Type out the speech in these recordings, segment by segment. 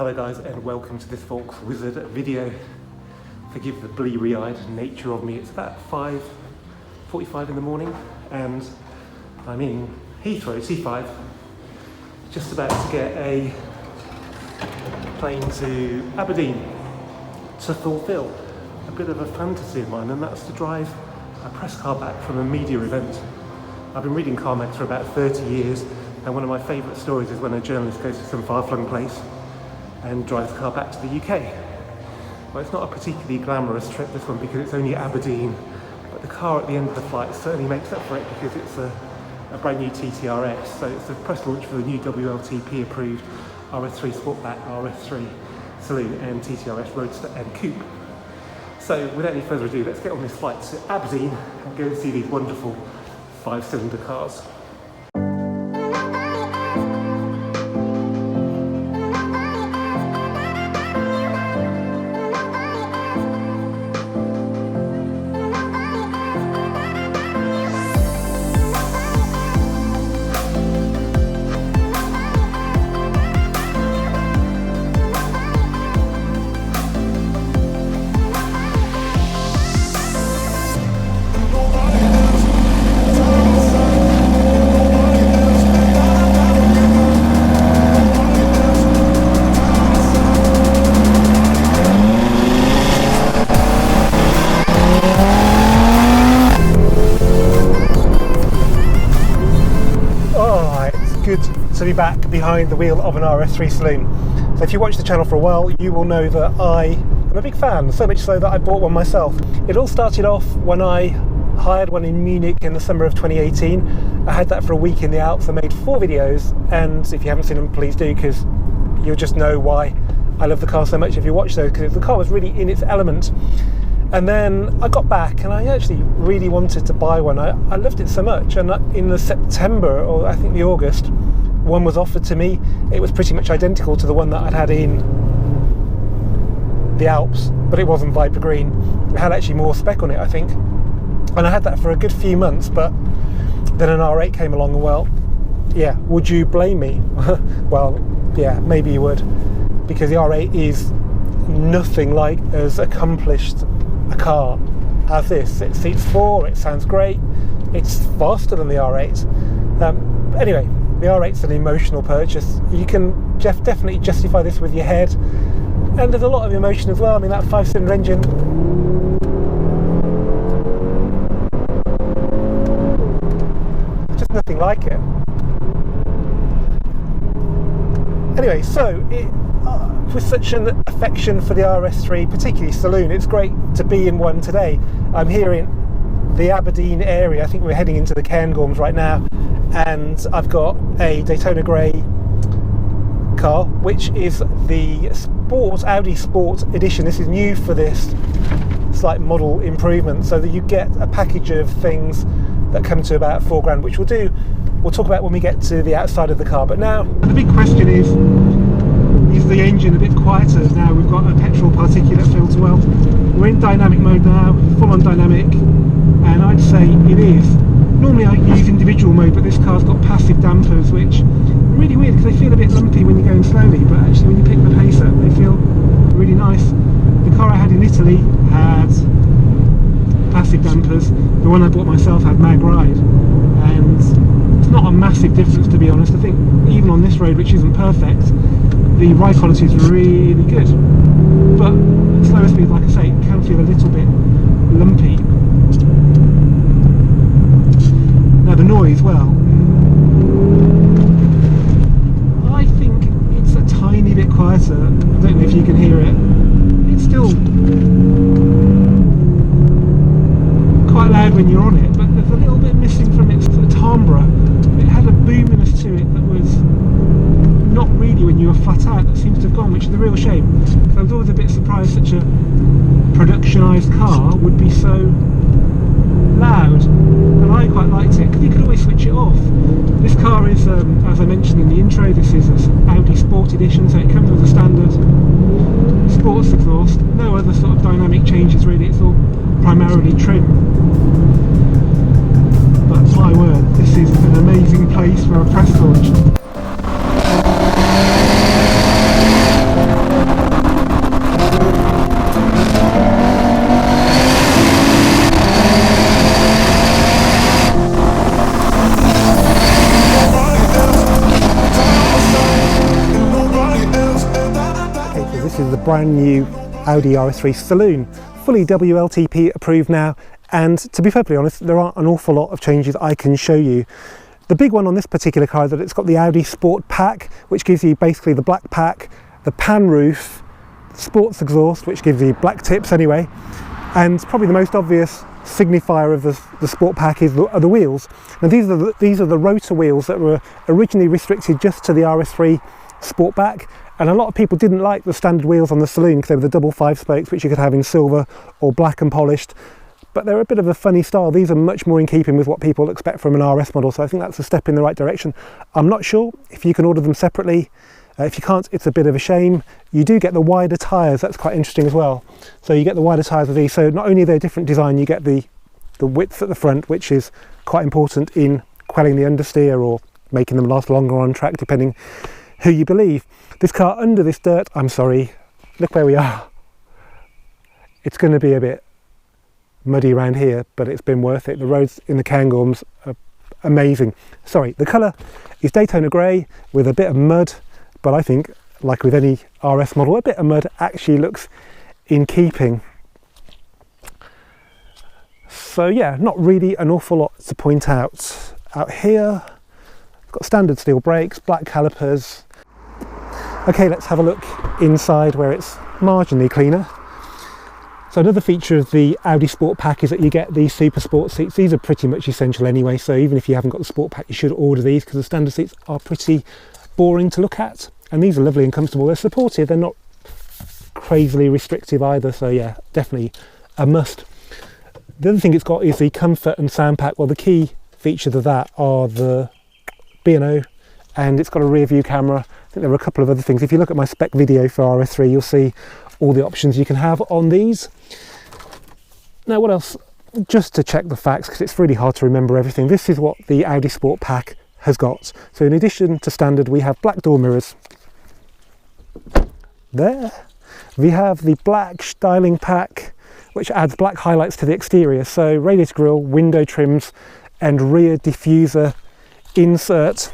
Hello guys, and welcome to this Volks Wizard video. Forgive the bleary-eyed nature of me. It's about 5:45 in the morning and I'm in Heathrow, T5, just about to get a plane to Aberdeen to fulfill a bit of a fantasy of mine, and that's to drive a press car back from a media event. I've been reading car mags for about 30 years, and one of my favourite stories is when a journalist goes to some far-flung place and drives the car back to the UK. Well, it's not a particularly glamorous trip, this one, because it's only Aberdeen, but the car at the end of the flight certainly makes up for it because it's a brand new TTRS, so it's a press launch for the new WLTP approved RS3 Sportback, RS3 Saloon and TT RS Roadster and Coupe. So without any further ado, let's get on this flight to Aberdeen and go and see these wonderful 5-cylinder cars. To be back behind the wheel of an RS3 saloon. So if you watch the channel for a while, you will know that I am a big fan, so much so that I bought one myself. It all started off when I hired one in Munich in the summer of 2018. I had that for a week in the Alps. I made 4 videos, and if you haven't seen them, please do, because you'll just know why I love the car so much if you watch those, because the car was really in its element. And then I got back and I actually really wanted to buy one. I loved it so much, and in the September, or I think the August, one was offered to me. It was pretty much identical to the one that I'd had in the Alps, but it wasn't Viper Green. It had actually more spec on it, I think. And I had that for a good few months, but then an R8 came along, and well, yeah, would you blame me? Well, yeah, maybe you would, because the R8 is nothing like as accomplished a car as this. It seats 4, it sounds great, it's faster than the R8. Anyway, the R8's an emotional purchase. You can definitely justify this with your head, and there's a lot of emotion as well. I mean, that 5-cylinder engine, just nothing like it. Anyway, so with such an affection for the RS3, particularly saloon, it's great to be in one today. I'm here in the Aberdeen area. I think we're heading into the Cairngorms right now, and I've got a Daytona Grey car, which is the Audi Sport Edition. This is new for this slight model improvement, so that you get a package of things that come to about $4 grand, which we'll talk about when we get to the outside of the car. But now the big question is the engine a bit quieter now we've got a petrol particulate filter? Well, we're in dynamic mode now, full on dynamic, and I'd say it is. Normally I use individual mode, but this car's got passive dampers, which are really weird because they feel a bit lumpy when you're going slowly, but actually when you pick the pace up they feel really nice. The car I had in Italy had passive dampers. The one I bought myself had mag ride, and it's not a massive difference, to be honest. I think even on this road, which isn't perfect, the ride quality is really good, but at slower speed, like I say, it can feel a little bit lumpy. Now the noise, well, I think it's a tiny bit quieter. I don't know if you can hear it. It's still quite loud when you're on it, but there's a little bit missing from its timbre. It had a boominess to it that was not really when you were flat out. That seems to have gone, which is a real shame. I was always a bit surprised such a productionised car would be so loud, and I quite liked it because you could always switch it off. This car is, as I mentioned in the intro, this is an Audi Sport Edition, so it comes with a standard sports exhaust, no other sort of dynamic changes really, it's all primarily trim. But my word, this is an amazing place for a press launch. brand new Audi RS3 saloon, fully WLTP approved now, and to be perfectly honest, there aren't an awful lot of changes I can show you. The big one on this particular car is that it's got the Audi Sport Pack, which gives you basically the black pack, the pan roof, sports exhaust, which gives you black tips anyway, and probably the most obvious signifier of the Sport Pack are the wheels. Now these are the rotor wheels that were originally restricted just to the RS3 Sportback, and a lot of people didn't like the standard wheels on the saloon because they were the double 5 spokes, which you could have in silver or black and polished, but they're a bit of a funny style. These are much more in keeping with what people expect from an RS model, so I think that's a step in the right direction. I'm not sure if you can order them separately. If you can't, it's a bit of a shame. You do get the wider tyres, that's quite interesting as well. So you get the wider tyres with these, so not only are they a different design, you get the width at the front, which is quite important in quelling the understeer or making them last longer on track, depending who you believe. This car under this dirt, I'm sorry, look where we are. It's going to be a bit muddy around here, but it's been worth it. The roads in the Cairngorms are amazing. Sorry, the colour is Daytona grey with a bit of mud, but I think, like with any RS model, a bit of mud actually looks in keeping. So yeah, not really an awful lot to point out. Out here, it's got standard steel brakes, black calipers. Okay, let's have a look inside where it's marginally cleaner. So another feature of the Audi Sport Pack is that you get these super sport seats. These are pretty much essential anyway, so even if you haven't got the Sport Pack, you should order these because the standard seats are pretty boring to look at. And these are lovely and comfortable. They're supportive, they're not crazily restrictive either, so yeah, definitely a must. The other thing it's got is the comfort and sound pack. Well, the key features of that are the B&O, and it's got a rear view camera. I think there are a couple of other things. If you look at my spec video for RS3, you'll see all the options you can have on these. Now, what else? Just to check the facts, because it's really hard to remember everything. This is what the Audi Sport Pack has got. So in addition to standard, we have black door mirrors. There. We have the black styling pack, which adds black highlights to the exterior. So radiator grille, window trims, and rear diffuser insert.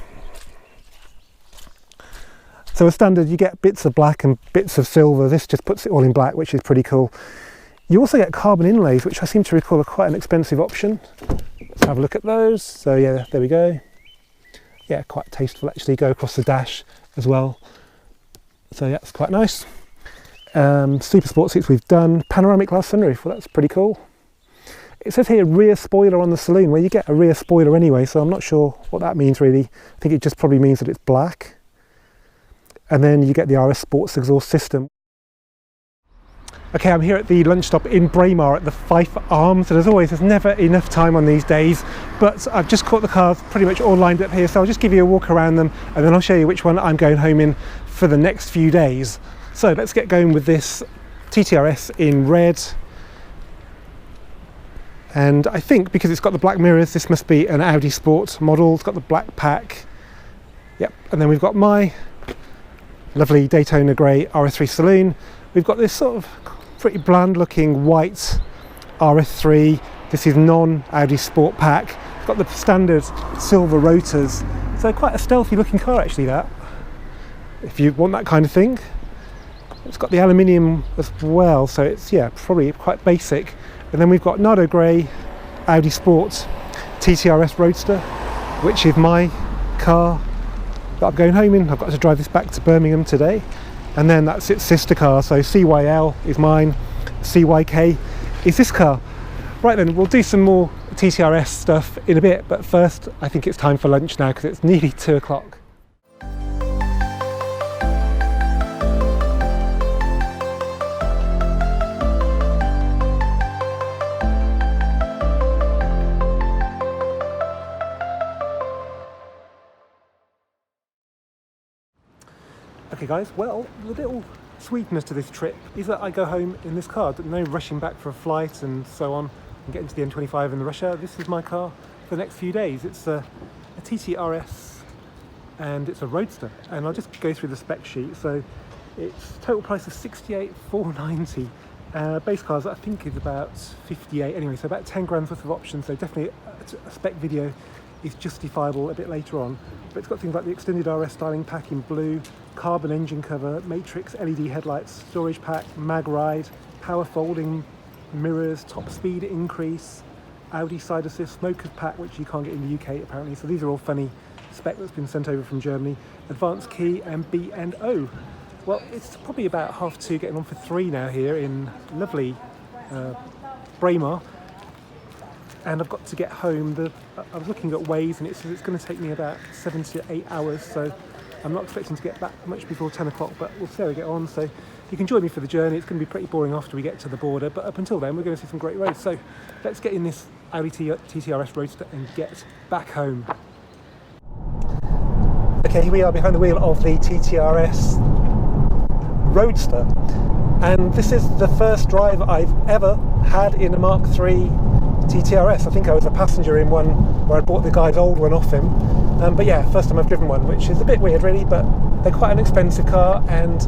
So as standard, you get bits of black and bits of silver. This just puts it all in black, which is pretty cool. You also get carbon inlays, which I seem to recall are quite an expensive option. Let's have a look at those. So yeah, there we go. Yeah, quite tasteful actually, go across the dash as well. So yeah, it's quite nice. Super sport seats we've done. Panoramic glass sunroof, well that's pretty cool. It says here rear spoiler on the saloon. Well, you get a rear spoiler anyway, so I'm not sure what that means really. I think it just probably means that it's black. And then you get the RS Sports exhaust system. Okay, I'm here at the lunch stop in Braemar at the Fife Arms, and as always, there's never enough time on these days, but I've just caught the cars pretty much all lined up here, so I'll just give you a walk around them, and then I'll show you which one I'm going home in for the next few days. So let's get going with this TTRS in red. And I think because it's got the black mirrors, this must be an Audi Sport model. It's got the black pack. Yep, and then we've got my lovely Daytona grey RS3 saloon. We've got this sort of pretty bland looking white RS3. This is non-Audi Sport Pack. It's got the standard silver rotors. So quite a stealthy looking car actually, that. If you want that kind of thing. It's got the aluminium as well, so it's, yeah, probably quite basic. And then we've got Nardo grey Audi Sport TT RS Roadster, which is my car that I'm going home in. I've got to drive this back to Birmingham today. And then that's its sister car, so CYL is mine, CYK is this car. Right then, we'll do some more TTRS stuff in a bit, but first I think it's time for lunch now because it's nearly 2 o'clock. Okay guys, well, the little sweetness to this trip is that I go home in this car, no rushing back for a flight and so on, and get into the M25 in the rush hour. This is my car for the next few days. It's a TTRS and it's a Roadster, and I'll just go through the spec sheet. So it's total price of 68,490. Base cars I think is about 58 anyway, so about 10 grand worth of options, so definitely a spec video is justifiable a bit later on. But it's got things like the extended RS styling pack in blue, carbon engine cover, matrix LED headlights, storage pack, mag ride, power folding mirrors, top speed increase, Audi side assist, smokers pack, which you can't get in the UK apparently. So these are all funny spec that's been sent over from Germany. Advanced key and B&O. Well, it's probably about 2:30, getting on for 3 now here in lovely Braemar. And I've got to get home. I was looking at Waze and it says it's going to take me about 7 to 8 hours. So I'm not expecting to get back much before 10 o'clock, but we'll see how we get on. So you can join me for the journey. It's going to be pretty boring after we get to the border, but up until then we're going to see some great roads. So let's get in this Audi TT RS Roadster and get back home. Okay, here we are behind the wheel of the TT RS Roadster, and this is the first drive I've ever had in a Mark III TTRS. I think I was a passenger in one where I bought the guy's old one off him, but yeah, first time I've driven one, which is a bit weird really, but they're quite an expensive car and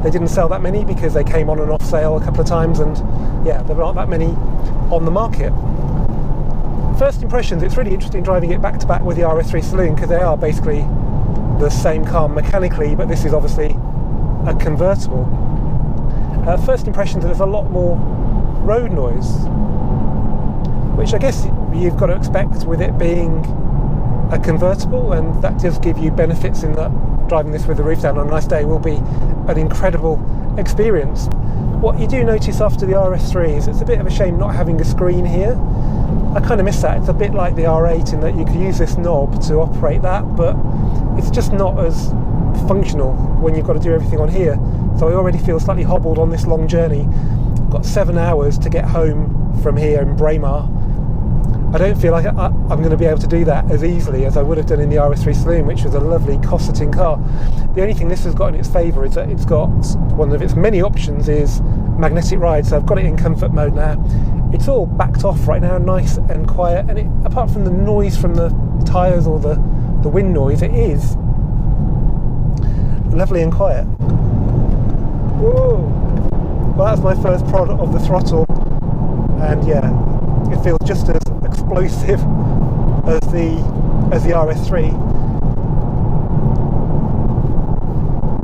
they didn't sell that many because they came on and off sale a couple of times, and yeah, there aren't that many on the market. First impressions, it's really interesting driving it back to back with the RS3 Saloon because they are basically the same car mechanically, but this is obviously a convertible. First impressions, there's a lot more road noise, which I guess you've got to expect with it being a convertible, and that does give you benefits in that driving this with the roof down on a nice day will be an incredible experience. What you do notice after the RS3 is it's a bit of a shame not having a screen here. I kind of miss that. It's a bit like the R8 in that you could use this knob to operate that, but it's just not as functional when you've got to do everything on here. So I already feel slightly hobbled on this long journey. I've got 7 hours to get home from here in Braemar. I don't feel like I'm going to be able to do that as easily as I would have done in the RS3 Saloon, which was a lovely cosseting car. The only thing this has got in its favour is that it's got one of its many options is magnetic ride, so I've got it in comfort mode now. It's all backed off right now, nice and quiet, and apart from the noise from the tyres or the wind noise, it is lovely and quiet. Whoa! Well, that's my first prod of the throttle, and yeah, it feels just as explosive as the RS3.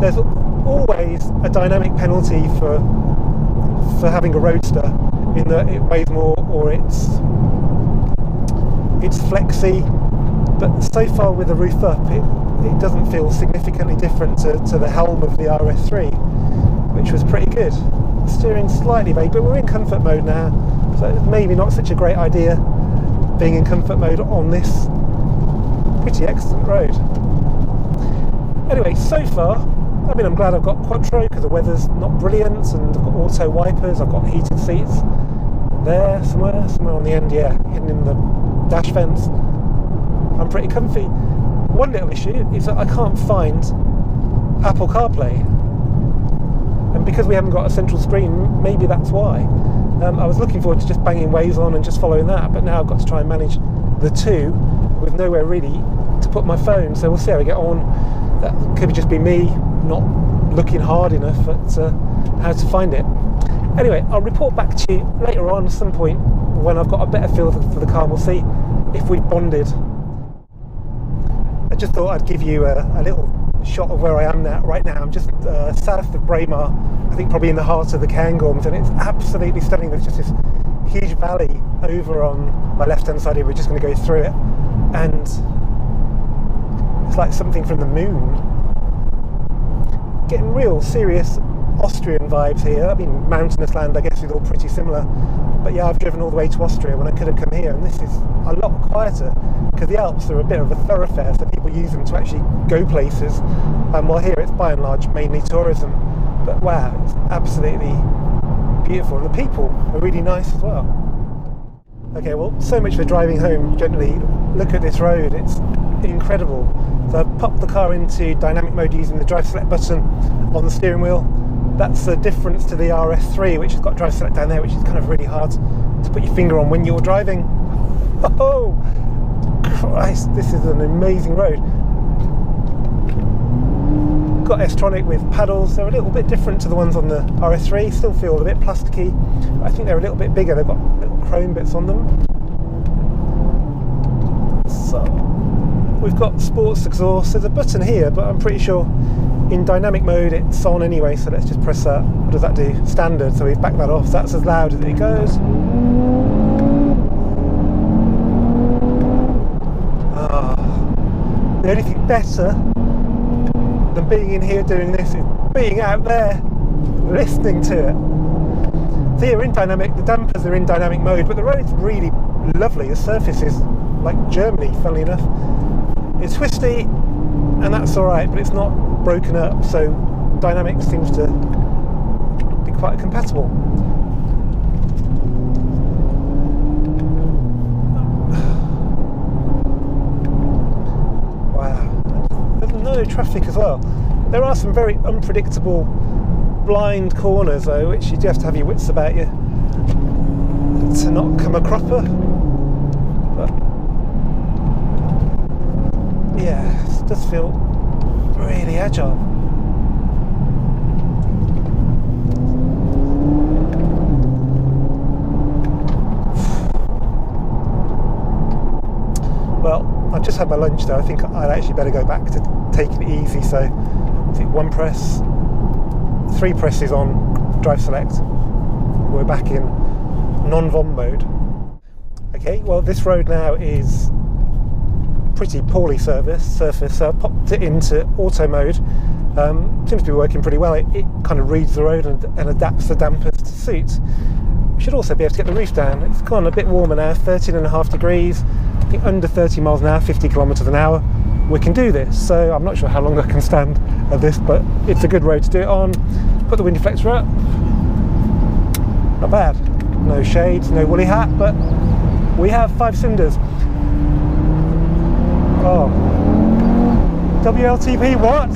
There's always a dynamic penalty for having a Roadster, in that it weighs more or it's flexy, but so far with the roof up it doesn't feel significantly different to the helm of the RS3, which was pretty good. Steering slightly vague, but we're in comfort mode now, so it's maybe not such a great idea being in comfort mode on this pretty excellent road. Anyway, so far, I mean, I'm glad I've got Quattro because the weather's not brilliant, and I've got auto wipers, I've got heated seats there somewhere on the end, yeah, hidden in the dash vents. I'm pretty comfy. One little issue is that I can't find Apple CarPlay, and because we haven't got a central screen, maybe that's why. I was looking forward to just banging Waze on and just following that, but now I've got to try and manage the two with nowhere really to put my phone, so we'll see how we get on. That could just be me not looking hard enough at how to find it. Anyway, I'll report back to you later on at some point when I've got a better feel for the car, and we'll see if we bonded. I just thought I'd give you a little shot of where I am right now. I'm just south of Braemar, I think probably in the heart of the Cairngorms, and it's absolutely stunning. There's just this huge valley over on my left hand side here. We're just going to go through it, and it's like something from the moon. Getting real serious Austrian vibes here. I mean, mountainous land I guess is all pretty similar, but yeah, I've driven all the way to Austria when I could have come here, and this is a lot quieter because the Alps are a bit of a thoroughfare, so people use them to actually go places, and while here it's by and large mainly tourism. But wow, it's absolutely beautiful, and the people are really nice as well. Okay, well, so much for driving home gently. Look at this road, it's incredible. So I've popped the car into dynamic mode using the drive select button on the steering wheel. That's the difference to the RS3, which has got drive select down there, which is kind of really hard to put your finger on when you're driving. Oh Christ, this is an amazing road. Got S-tronic with paddles. They're a little bit different to the ones on the RS3, still feel a bit plasticky. I think they're a little bit bigger, they've got little chrome bits on them. So we've got sports exhaust. There's a button here, but I'm pretty sure in dynamic mode it's on anyway, so let's just press that. What does that do? Standard, so we've backed that off. That's as loud as it goes. The only thing better than being in here doing this is being out there listening to it. So here in dynamic, the dampers are in dynamic mode, but the road's really lovely. The surface is like Germany, funnily enough. It's twisty, and that's alright, but it's not broken up, so dynamic seems to be quite compatible. Wow, there's no traffic as well. There are some very unpredictable blind corners though, which you do have to have your wits about you to not come a cropper. But yeah, it does feel really agile. Well, I've just had my lunch though. I think I'd actually better go back to taking it easy. So, is it one press? 3 presses on drive select. We're back in non-vom mode. Okay, well this road now is pretty poorly serviced surface, so I popped it into auto mode. Seems to be working pretty well. It kind of reads the road and adapts the dampers to suit. We should also be able to get the roof down. It's gone a bit warmer now, 13.5 degrees. I think under 30 miles an hour, 50 kilometers an hour. We can do this, so I'm not sure how long I can stand at this, but it's a good road to do it on. Put the wind deflector up. Not bad. No shades, no woolly hat, but we have 5 cylinders. Oh, WLTP what?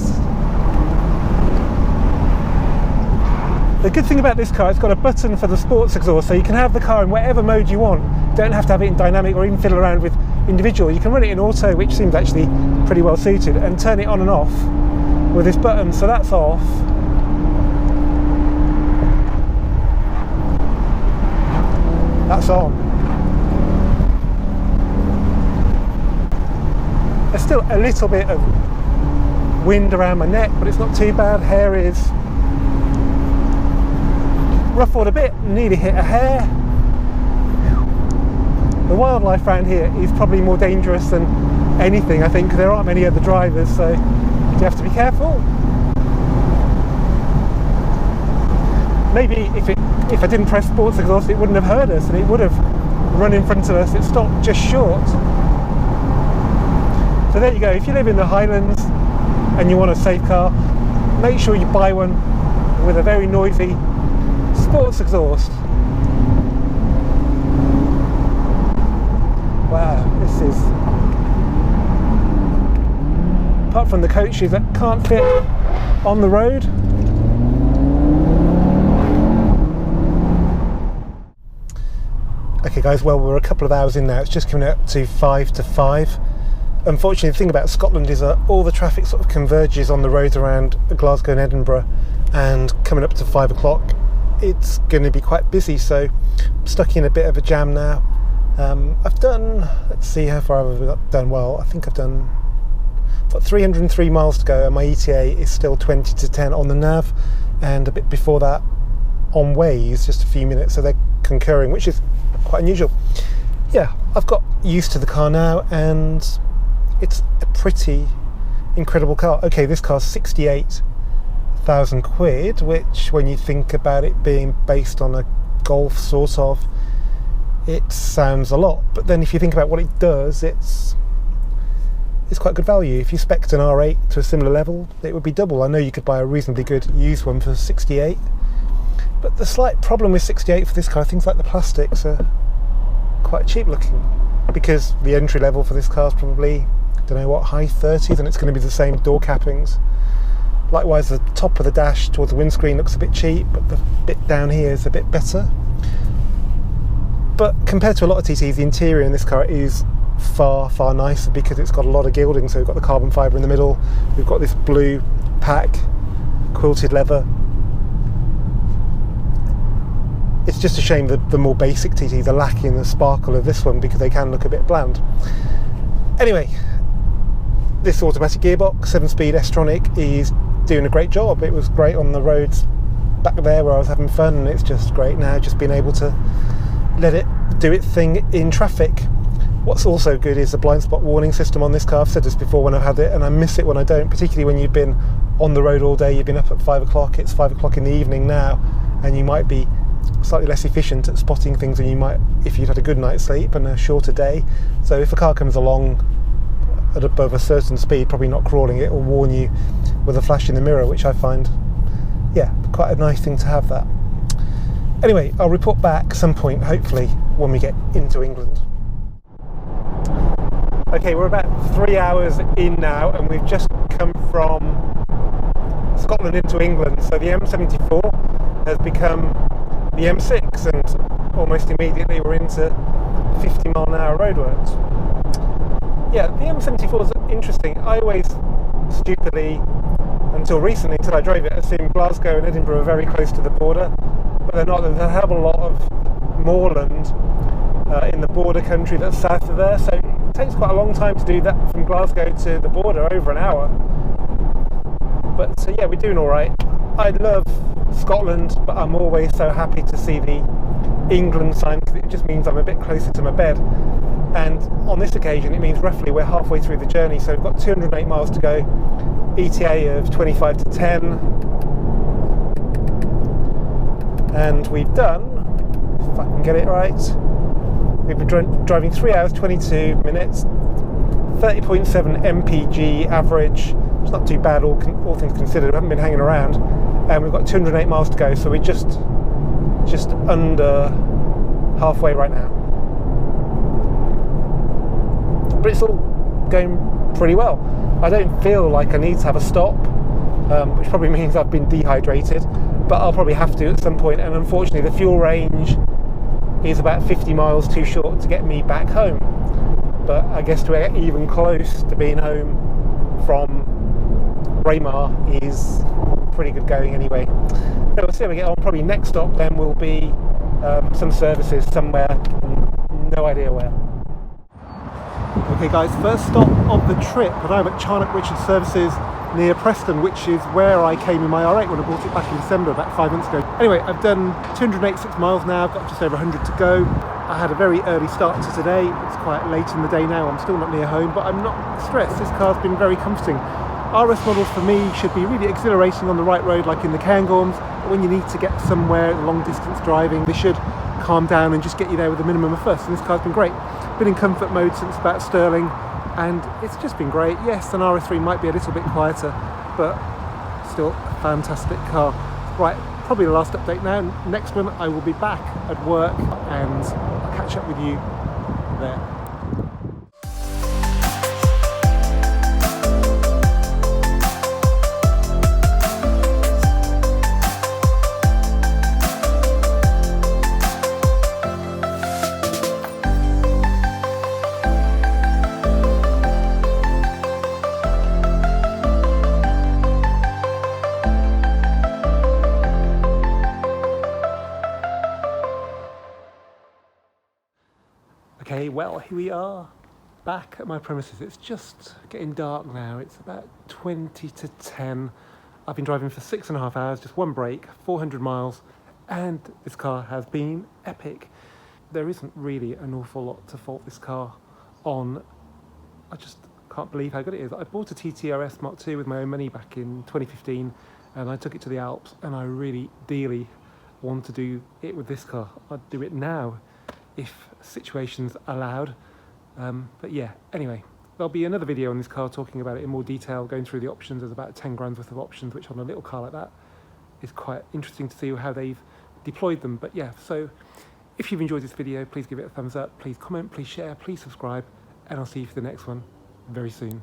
The good thing about this car, it's got a button for the sports exhaust, so you can have the car in whatever mode you want. You don't have to have it in dynamic or even fiddle around with individual. You can run it in auto, which seems actually pretty well suited, and turn it on and off with this button. So that's off. That's on. There's still a little bit of wind around my neck, but it's not too bad. Hair is ruffled a bit, nearly hit a hair. The wildlife around here is probably more dangerous than anything, I think. There aren't many other drivers, so you have to be careful. Maybe if I didn't press sports exhaust, it wouldn't have heard us and it would have run in front of us. It stopped just short. So there you go. If you live in the Highlands and you want a safe car, make sure you buy one with a very noisy sports exhaust. Wow, this is, apart from the coaches that can't fit on the road. Okay guys, well we're a couple of hours in now. It's just coming up to 5 to 5. Unfortunately, the thing about Scotland is that all the traffic sort of converges on the roads around Glasgow and Edinburgh, and coming up to 5 o'clock it's going to be quite busy, so I'm stuck in a bit of a jam now. I've done, let's see how far I've done. Well, I think I've got 303 miles to go, and my ETA is still 20 to 10 on the nav, and a bit before that on Waze, just a few minutes, so they're concurring, which is quite unusual. Yeah, I've got used to the car now, and it's a pretty incredible car. Okay, this car's 68,000 quid, which when you think about it being based on a Golf sort of, it sounds a lot, but then if you think about what it does, it's quite good value. If you spec'd an R8 to a similar level, it would be double. I know you could buy a reasonably good used one for 68, but the slight problem with 68 for this car, things like the plastics are quite cheap looking, because the entry level for this car is probably, I don't know what, high 30s, and it's going to be the same door cappings. Likewise, the top of the dash towards the windscreen looks a bit cheap, but the bit down here is a bit better. But compared to a lot of TTs, the interior in this car is far, far nicer, because it's got a lot of gilding. So we've got the carbon fibre in the middle, we've got this blue pack, quilted leather. It's just a shame that the more basic TTs are lacking the sparkle of this one, because they can look a bit bland. Anyway, this automatic gearbox, 7-speed S-tronic, is doing a great job. It was great on the roads back there where I was having fun, and it's just great now just being able to let it do its thing in traffic. What's also good is the blind spot warning system on this car. I've said this before when I've had it, and I miss it when I don't, particularly when you've been on the road all day. You've been up at 5 o'clock, it's 5 o'clock in the evening now, and you might be slightly less efficient at spotting things than you might if you'd had a good night's sleep and a shorter day. So if a car comes along at above a certain speed, probably not crawling, it will warn you with a flash in the mirror, which I find, yeah, quite a nice thing to have that. Anyway, I'll report back some point, hopefully, when we get into England. Okay, we're about 3 hours in now, and we've just come from Scotland into England. So the M74 has become the M6, and almost immediately we're into 50-mile-an-hour roadworks. Yeah, the M74 is interesting. I always stupidly, until recently, until I drove it, assumed Glasgow and Edinburgh are very close to the border, but they're not. There's a hell of a lot of moorland in the border country that's south of there, so it takes quite a long time to do that from Glasgow to the border, over an hour. But yeah, we're doing all right. I love Scotland, but I'm always so happy to see the England sign, because it just means I'm a bit closer to my bed. And on this occasion it means roughly we're halfway through the journey, so we've got 208 miles to go, ETA of 25 to 10, and we've done, if I can get it right, we've been driving 3 hours 22 minutes, 30.7 mpg average. It's not too bad, all things considered. We haven't been hanging around, and we've got 208 miles to go, so we're just under halfway right now. But it's all going pretty well. I don't feel like I need to have a stop, which probably means I've been dehydrated, but I'll probably have to at some point, and unfortunately the fuel range is about 50 miles too short to get me back home. But I guess to get even close to being home from Braemar is pretty good going anyway. So we'll see how we get on. Probably next stop then will be some services somewhere, no idea where. Okay guys, first stop of the trip, and I'm at Charnock Richard Services near Preston, which is where I came in my R8 when I bought it back in December, about 5 months ago. Anyway, I've done 286 miles now, I've got just over 100 to go. I had a very early start to today. It's quite late in the day now, I'm still not near home, but I'm not stressed. This car's been very comforting. RS models for me should be really exhilarating on the right road, like in the Cairngorms, but when you need to get somewhere long distance driving, they should calm down and just get you there with a minimum of fuss, and this car's been great. Been in comfort mode since about Stirling, and it's just been great. Yes, an RS3 might be a little bit quieter, but still a fantastic car. Right, probably the last update now. Next one, I will be back at work, and I'll catch up with you there. Okay, well, here we are back at my premises. It's just getting dark now. It's about 20 to 10. I've been driving for 6.5 hours, just one break, 400 miles, and this car has been epic. There isn't really an awful lot to fault this car on. I just can't believe how good it is. I bought a TTRS Mark II with my own money back in 2015, and I took it to the Alps, and I really dearly want to do it with this car. I'd do it now if situations allowed, but yeah, anyway, there'll be another video on this car talking about it in more detail, going through the options. There's about 10 grand worth of options, which on a little car like that is quite interesting to see how they've deployed them. But yeah, so if you've enjoyed this video, please give it a thumbs up, please comment, please share, please subscribe, and I'll see you for the next one very soon.